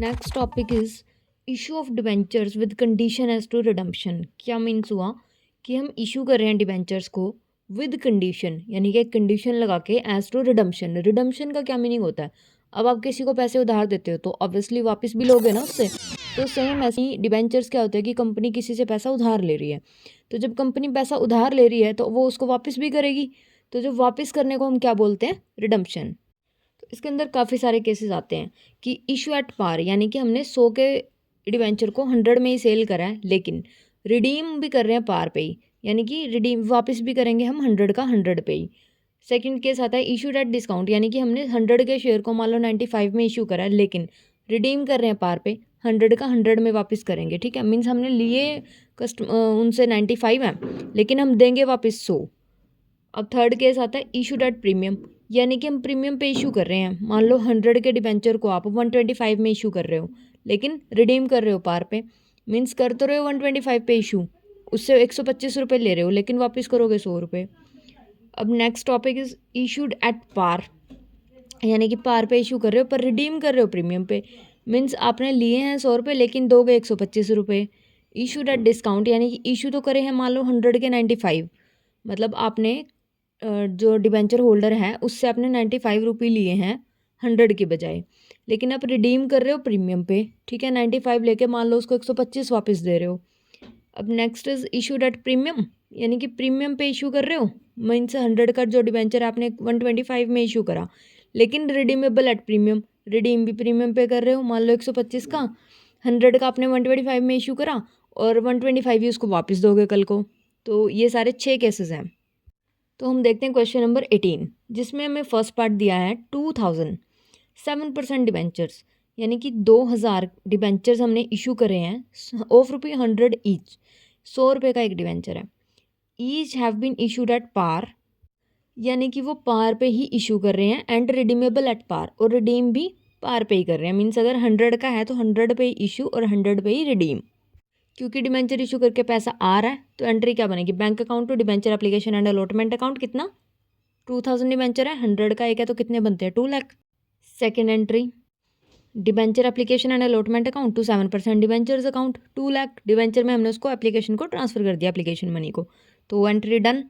Next topic is issue of debentures with condition as to redemption. क्या means हुआ कि हम इशू कर रहे हैं डिबेंचर्स को विद कंडीशन, यानी कि एक कंडीशन लगा के एज टू रिडम्पशन। रिडम्पशन का क्या मीनिंग होता है? अब आप किसी को पैसे उधार देते हो तो ऑब्वियसली वापस भी लोगे ना उससे। तो सेम ऐसे ही डिबेंचर्स क्या होता है कि कंपनी किसी से पैसा उधार ले रही है, तो जब कंपनी पैसा उधार ले रही है तो वो उसको वापस भी करेगी। तो जब वापस करने को हम क्या बोलते हैं? रिडम्पशन। तो इसके अंदर काफ़ी सारे केसेस आते हैं कि इशू एट पार, यानी कि हमने 100 के डिवेंचर को 100 में ही सेल करा है, लेकिन रिडीम भी कर रहे हैं पार पे ही, यानी कि रिडीम वापस भी करेंगे हम 100 का 100 पे ही। सेकंड केस आता है इशूड एट डिस्काउंट, यानी कि हमने 100 के शेयर को मान लो 95 में इशू करा है, लेकिन रिडीम कर रहे हैं पार पे, 100 का 100 में वापस करेंगे। ठीक है, मीन्स हमने लिए उनसे 95 है, लेकिन हम देंगे वापस 100। अब थर्ड केस आता है इशूड एट प्रीमियम, यानी कि हम प्रीमियम पे इशू कर रहे हैं। मान लो 100 के डिबेंचर को आप 125 में इशू कर रहे हो, लेकिन रिडीम कर रहे हो पार पे, मीन्स कर तो रहे हो 125 पे इशू, उससे 125 रुपये ले रहे हो, लेकिन वापस करोगे 100 रुपये। अब next topic is issued at par, यानी कि पार पे इशू कर रहे हो पर रिडीम कर रहे हो प्रीमियम पे, मीन्स आपने लिए हैं 100 रुपये लेकिन दोगे 125 रुपये। इशूड एट डिस्काउंट, यानी कि इशू तो करे हैं मान लो 100 के 95, मतलब आपने जो डिबेंचर होल्डर है उससे आपने 95 रुपये लिए हैं 100 की बजाय, लेकिन आप रिडीम कर रहे हो प्रीमियम पे। ठीक है, 95 लेके मान लो उसको 125 वापस दे रहे हो। अब next is issued at premium, यानी कि प्रीमियम पे इशू कर रहे हो, मीन्स 100 का जो डिबेंचर आपने 125 में इशू करा, लेकिन रिडीमेबल एट प्रीमियम, रिडीम भी प्रीमियम पे कर रहे हो। मान लो 125 का 100 का आपने 125 में इशू करा और 125 ही उसको वापस दोगे कल को। तो ये सारे 6 केसेस हैं। तो हम देखते हैं क्वेश्चन नंबर 18, जिसमें हमें फर्स्ट पार्ट दिया है 2000 7% डिबेंचर्स, यानी कि 2000 डिबेंचर्स हमने इशू करे हैं ऑफ ₹100 ईच, 100 रुपये का एक डिबेंचर है। Each have been issued at par, यानी कि वो पार पे ही इशू कर रहे हैं, एंड रिडीमेबल एट पार, और रिडीम भी पार पे ही कर रहे हैं। मीन्स अगर 100 का है तो 100 पे ही इशू और 100 पे ही रिडीम। क्योंकि डिबेंचर इशू करके पैसा आ रहा है तो एंट्री क्या बनेगी? Bank account to debenture application and allotment account. कितना? 2000 डिबेंचर है, 100 का एक है तो कितने बनते हैं? 2 lakh. Second entry debenture application and allotment account to 7% debentures account, 2 lakh. Debenture में हमने उसको एप्लीकेशन को ट्रांसफर कर दिया, एप्लीकेशन मनी को, तो एंट्री डन।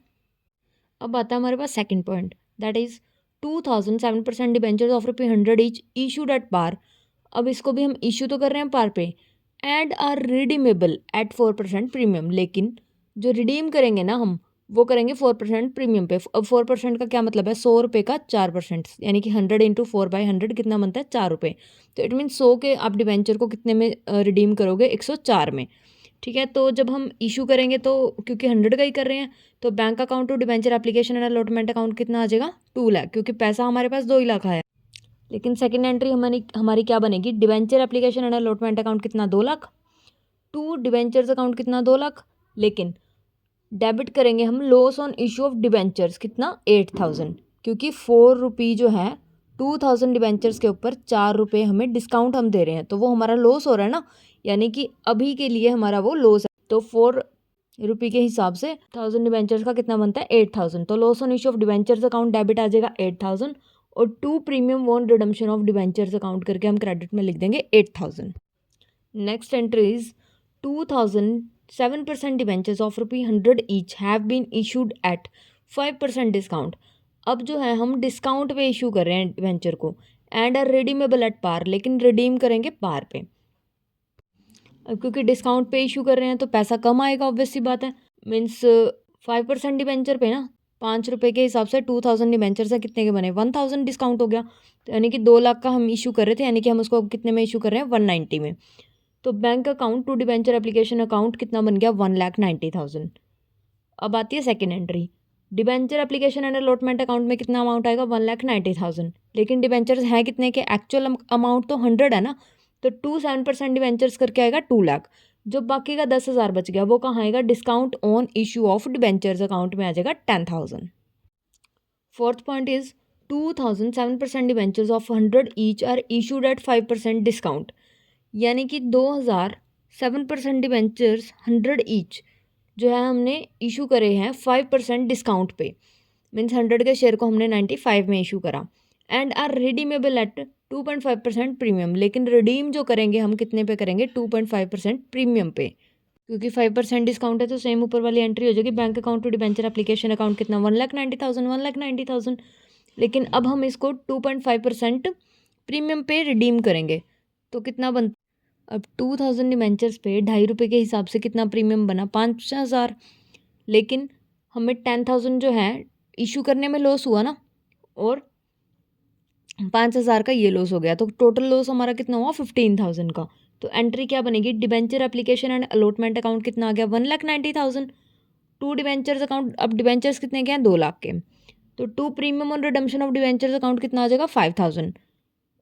अब आता है हमारे पास second point, that is 2000 7% debentures of ₹100 each issued at par. अब इसको भी हम इशू तो कर रहे हैं पार पे, and are redeemable at 4% premium, लेकिन जो रिडीम करेंगे ना हम, वो करेंगे 4% प्रीमियम पे। अब 4% का क्या मतलब है? 100 रुपये का 4%, यानी कि 100 इंटू 4/100 कितना बनता है? 4 रुपये। तो इट मीन 100 के आप डिबेंचर को कितने में रिडीम करोगे? 104 में। ठीक है, तो जब हम इशू करेंगे तो क्योंकि 100 का ही कर रहे हैं, तो bank account to debenture application and allotment account कितना आ जाएगा? 2 लाख, क्योंकि पैसा हमारे पास 2 ही लाख आया। लेकिन सेकंड एंट्री हमारी हमारी क्या बनेगी? Debenture application and allotment account कितना? 2 लाख। टू डिबेंचर्स अकाउंट कितना? 2 लाख। लेकिन डेबिट करेंगे हम loss on issue of debentures, कितना? 8000, क्योंकि 4 रुपये जो है 2000 डिबेंचर्स के ऊपर 4 रुपये हमें डिस्काउंट हम दे रहे हैं, तो वो हमारा लॉस हो रहा है ना, यानी कि अभी के लिए हमारा वो लॉस है। तो 4 रुपये के हिसाब से 1000 डिबेंचर्स का कितना बनता है? 8000। तो loss on issue of debentures account debit आ जाएगा 8000, और 2 premium on redemption of debentures account करके हम क्रेडिट में लिख देंगे 8000। Next entry is 2000 7% debentures of ₹100 each have been issued at 5% discount. अब जो है हम डिस्काउंट पे इशू कर रहे हैं डिबेंचर को, and are redeemable at par, लेकिन रिडीम करेंगे पार पे। अब क्योंकि डिस्काउंट पे इशू कर रहे हैं तो पैसा कम आएगा, ऑब्वियस सी बात है। मीन्स 5% डिबेंचर पे ना 5 रुपये के हिसाब से 2000 डिबेंचर से कितने के बने? 1000 डिस्काउंट हो गया, तो यानी कि 2 लाख का हम इशू कर रहे थे, यानी कि हम उसको अब कितने में इशू कर रहे हैं? 190 में। तो bank account to debenture application account कितना बन गया? 1,90,000। अब आती है second entry, debenture application and allotment account में कितना अमाउंट आएगा? 1,90,000, लेकिन डिबेंचर्स हैं कितने के? एक्चुअल अमाउंट तो 100 है ना, तो 7% डिबेंचर्स करके आएगा 2 लाख। जो बाकी का 10,000 बच गया वो कहाँ आएगा? Discount on issue of debentures account में आ जाएगा 10,000। Fourth point is 2000 7% debentures of 100 each are issued at 5% discount, यानी कि 2000 7% डिबेंचर्स 100 ईच जो है हमने इशू करे हैं 5% डिस्काउंट पे। मीन्स 100 के शेयर को हमने 95 में इशू करा, and are redeemable at 2.5% premium. लेकिन रिडीम जो करेंगे हम कितने पे करेंगे, 2.5% प्रीमियम पे, क्योंकि 5% डिस्काउंट है तो सेम ऊपर वाली एंट्री हो जाएगी। Bank account to debenture application account कितना, 1,90,000 1,90,000। लेकिन अब हम इसको 2.5% प्रीमियम पे रिडीम करेंगे तो कितना बन, अब 2,000 डिबेंचर्स पे ₹2.5 के हिसाब से कितना प्रीमियम बना, 5,000। लेकिन हमें 10,000 जो है इशू करने में लॉस हुआ ना, और 5,000 का ये लॉस हो गया, तो टोटल लॉस हमारा कितना हुआ, 15,000 का। तो एंट्री क्या बनेगी, debenture application and allotment account कितना आ गया, 1,90,000। टू डिबेंचर्स अकाउंट, अब डिबेंचर्स कितने के हैं, 2 लाख के, तो to premium on redemption of debentures account कितना आ जाएगा, 5,000।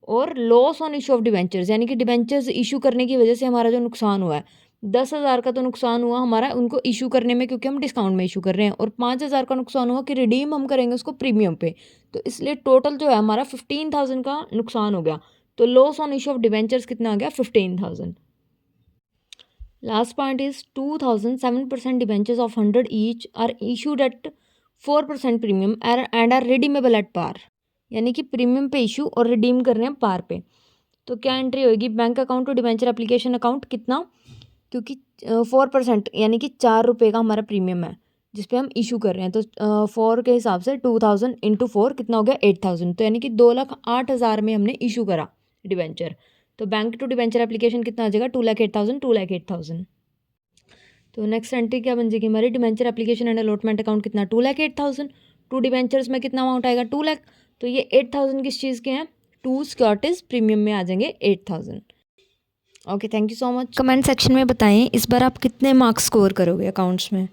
और loss on issue of debentures, यानी कि डिबेंचर्स इशू करने की वजह से हमारा जो नुकसान हुआ है, 10,000 का तो नुकसान हुआ हमारा उनको इशू करने में, क्योंकि हम डिस्काउंट में इशू कर रहे हैं, और 5,000 का नुकसान हुआ कि रिडीम हम करेंगे उसको प्रीमियम पे, तो इसलिए टोटल जो है हमारा 15,000 का नुकसान हो गया। तो loss on issue of debentures कितना आ गया, 15,000। Last point is 2,007% debentures of 100 each are issued at 4% premium and are redeemable at par, यानी कि प्रीमियम पे इशू और रिडीम कर रहे हैं पार पे। तो क्या एंट्री होगी, bank account to debenture application account कितना, क्योंकि 4% यानी कि ₹4 का हमारा प्रीमियम है जिस पे हम इशू कर रहे हैं, तो 4 के हिसाब से 2,000 इंटू 4 कितना हो गया, 8,000। तो यानी कि 2,08,000 में हमने इशू करा डिबेंचर, तो बैंक टू डिबेंचर एप्लीकेशन कितना आ जाएगा, 2,08,000 2,08,000। तो नेक्स्ट एंट्री क्या बन जाएगी हमारी, debenture application and allotment account कितना, 2,08,000। टू डिबेंचर्स में कितना अमाउंट आएगा, 2 लाख। तो ये 8,000 किस चीज़ के हैं, टू सिक्योरिटीज प्रीमियम में आ जाएंगे 8,000। Okay, thank you so much. Comment section में बताएं इस बार आप कितने मार्क्स स्कोर करोगे अकाउंट्स में।